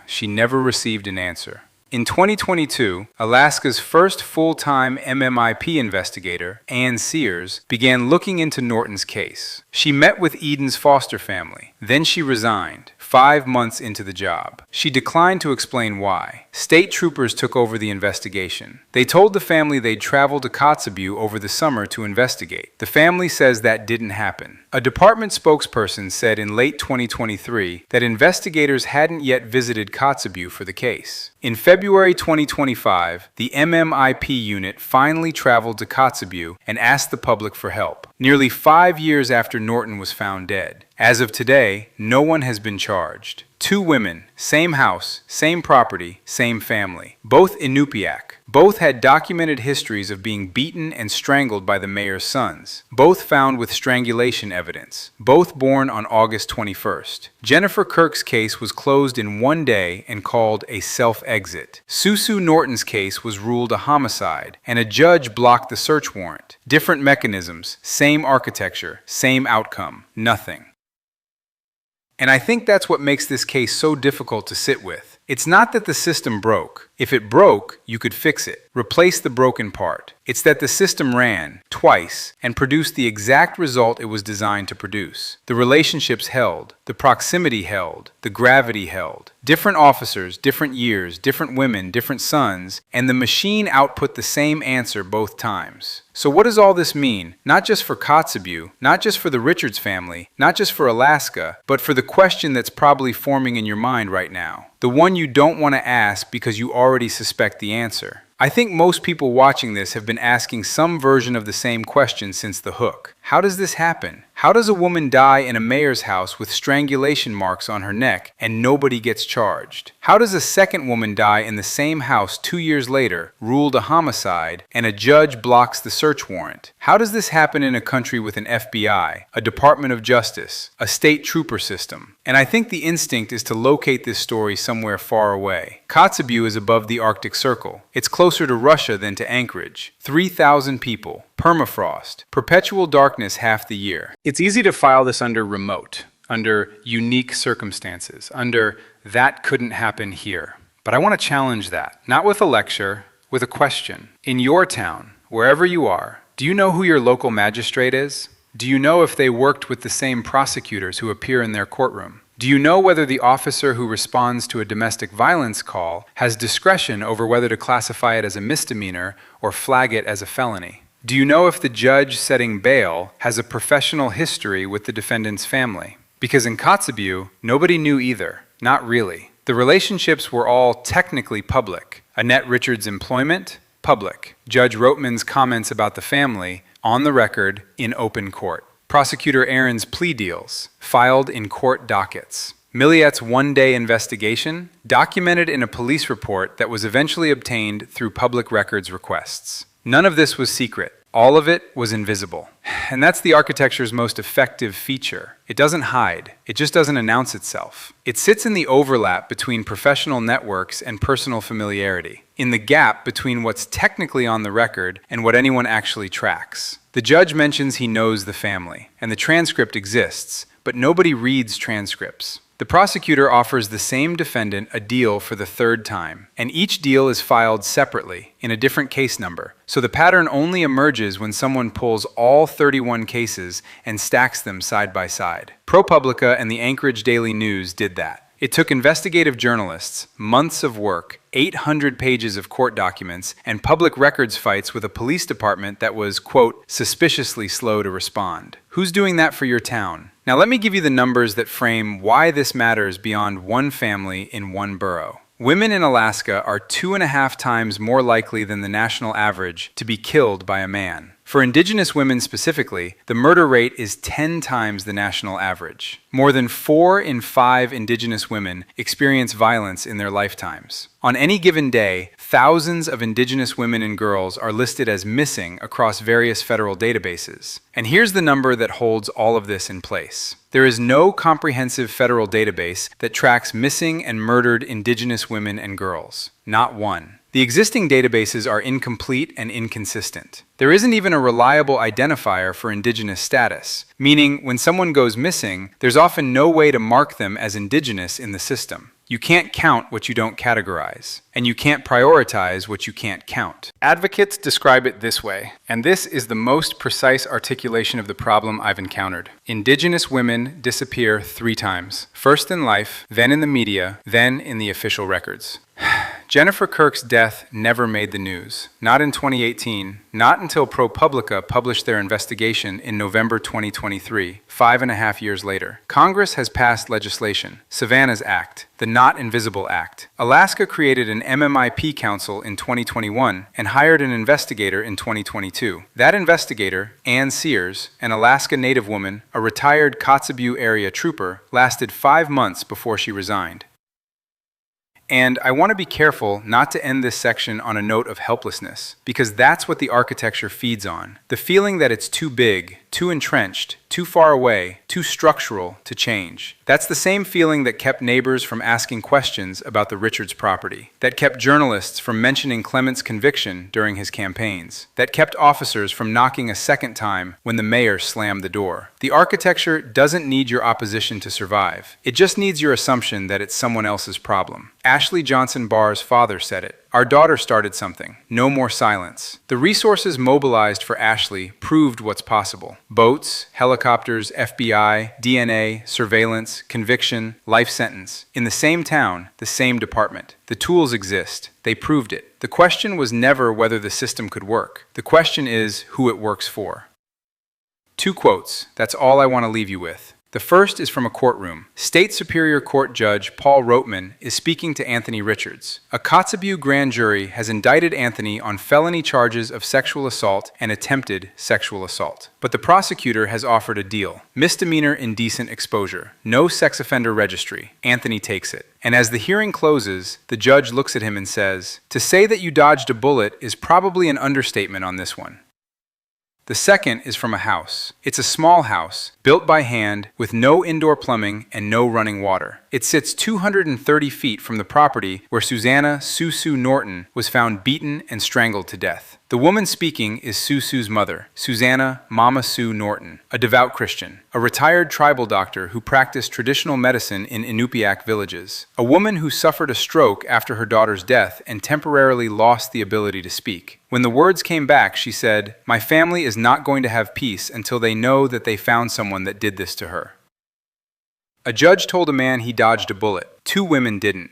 She never received an answer. In 2022, Alaska's first full-time MMIP investigator, Ann Sears, began looking into Norton's case. She met with Eden's foster family. Then she resigned, 5 months into the job. She declined to explain why. State Troopers took over the investigation. They told the family they'd travel to Kotzebue over the summer to investigate. The family says that didn't happen. A department spokesperson said in late 2023 that investigators hadn't yet visited Kotzebue for the case. In February 2025, the MMIP unit finally traveled to Kotzebue and asked the public for help. Nearly 5 years after Norton was found dead. As of today, no one has been charged. 2 women, same house, same property, same family. Both Inupiaq. Both had documented histories of being beaten and strangled by the mayor's sons. Both found with strangulation evidence. Both born on August 21st. Jennifer Kirk's case was closed in 1 day and called a self-exit. Susu Norton's case was ruled a homicide, and a judge blocked the search warrant. Different mechanisms, same architecture, same outcome. Nothing. And I think that's what makes this case so difficult to sit with. It's not that the system broke. If it broke, you could fix it. Replace the broken part. It's that the system ran, twice, and produced the exact result it was designed to produce. The relationships held. The proximity held. The gravity held. Different officers, different years, different women, different sons, and the machine output the same answer both times. So what does all this mean? Not just for Kotzebue, not just for the Richards family, not just for Alaska, but for the question that's probably forming in your mind right now. The one you don't want to ask because you already already suspect the answer. I think most people watching this have been asking some version of the same question since the hook. How does this happen? How does a woman die in a mayor's house with strangulation marks on her neck and nobody gets charged? How does a second woman die in the same house 2 years later, ruled a homicide, and a judge blocks the search warrant? How does this happen in a country with an FBI, a Department of Justice, a state trooper system? And I think the instinct is to locate this story somewhere far away. Kotzebue is above the Arctic Circle. It's closer to Russia than to Anchorage. 3,000 people, permafrost, perpetual darkness half the year. It's easy to file this under remote, under unique circumstances, under that couldn't happen here. But I want to challenge that, not with a lecture, with a question. In your town, wherever you are, do you know who your local magistrate is? Do you know if they worked with the same prosecutors who appear in their courtroom? Do you know whether the officer who responds to a domestic violence call has discretion over whether to classify it as a misdemeanor or flag it as a felony? Do you know if the judge setting bail has a professional history with the defendant's family? Because in Kotzebue, nobody knew either. Not really. The relationships were all technically public. Annette Richards' employment, public. Judge Rotman's comments about the family, on the record, in open court. Prosecutor Aaron's plea deals, filed in court dockets. Milliet's one-day investigation, documented in a police report that was eventually obtained through public records requests. None of this was secret. All of it was invisible. And that's the architecture's most effective feature. It doesn't hide. It just doesn't announce itself. It sits in the overlap between professional networks and personal familiarity, in the gap between what's technically on the record and what anyone actually tracks. The judge mentions he knows the family, and the transcript exists, but nobody reads transcripts. The prosecutor offers the same defendant a deal for the third time, and each deal is filed separately, in a different case number. So the pattern only emerges when someone pulls all 31 cases and stacks them side by side. ProPublica and the Anchorage Daily News did that. It took investigative journalists, months of work, 800 pages of court documents, and public records fights with a police department that was, quote, suspiciously slow to respond. Who's doing that for your town? Now let me give you the numbers that frame why this matters beyond one family in one borough. Women in Alaska are 2.5 times more likely than the national average to be killed by a man. For Indigenous women specifically, the murder rate is 10 times the national average. More than 4 in 5 Indigenous women experience violence in their lifetimes. On any given day, thousands of Indigenous women and girls are listed as missing across various federal databases. And here's the number that holds all of this in place. There is no comprehensive federal database that tracks missing and murdered Indigenous women and girls. Not one. The existing databases are incomplete and inconsistent. There isn't even a reliable identifier for Indigenous status, meaning when someone goes missing, there's often no way to mark them as Indigenous in the system. You can't count what you don't categorize, and you can't prioritize what you can't count. Advocates describe it this way, and this is the most precise articulation of the problem I've encountered. Indigenous women disappear 3 times. First in life, then in the media, then in the official records. Jennifer Kirk's death never made the news. Not in 2018, not until ProPublica published their investigation in November 2023, 5.5 years later. Congress has passed legislation, Savannah's Act, the Not Invisible Act. Alaska created an MMIP council in 2021 and hired an investigator in 2022. That investigator, Ann Sears, an Alaska Native woman, a retired Kotzebue area trooper, lasted 5 months before she resigned. And I want to be careful not to end this section on a note of helplessness, because that's what the architecture feeds on. The feeling that it's too big, too entrenched, too far away, too structural to change. That's the same feeling that kept neighbors from asking questions about the Richards property, that kept journalists from mentioning Clement's conviction during his campaigns, that kept officers from knocking a second time when the mayor slammed the door. The architecture doesn't need your opposition to survive. It just needs your assumption that it's someone else's problem. Ashley Johnson Barr's father said it. Our daughter started something. No more silence. The resources mobilized for Ashley proved what's possible. Boats, helicopters, FBI, DNA, surveillance, conviction, life sentence. In the same town, the same department. The tools exist. They proved it. The question was never whether the system could work. The question is who it works for. 2 quotes. That's all I want to leave you with. The first is from a courtroom. State Superior Court Judge Paul Roteman is speaking to Anthony Richards. A Kotzebue grand jury has indicted Anthony on felony charges of sexual assault and attempted sexual assault. But the prosecutor has offered a deal. Misdemeanor indecent exposure. No sex offender registry. Anthony takes it. And as the hearing closes, the judge looks at him and says, "To say that you dodged a bullet is probably an understatement on this one." The second is from a house. It's a small house, built by hand, with no indoor plumbing and no running water. It sits 230 feet from the property where Susanna Susu Norton was found beaten and strangled to death. The woman speaking is Susu's mother, Susanna Mama Sue Norton, a devout Christian, a retired tribal doctor who practiced traditional medicine in Inupiaq villages, a woman who suffered a stroke after her daughter's death and temporarily lost the ability to speak. When the words came back, she said, "My family is not going to have peace until they know that they found someone that did this to her." A judge told a man he dodged a bullet. 2 women didn't.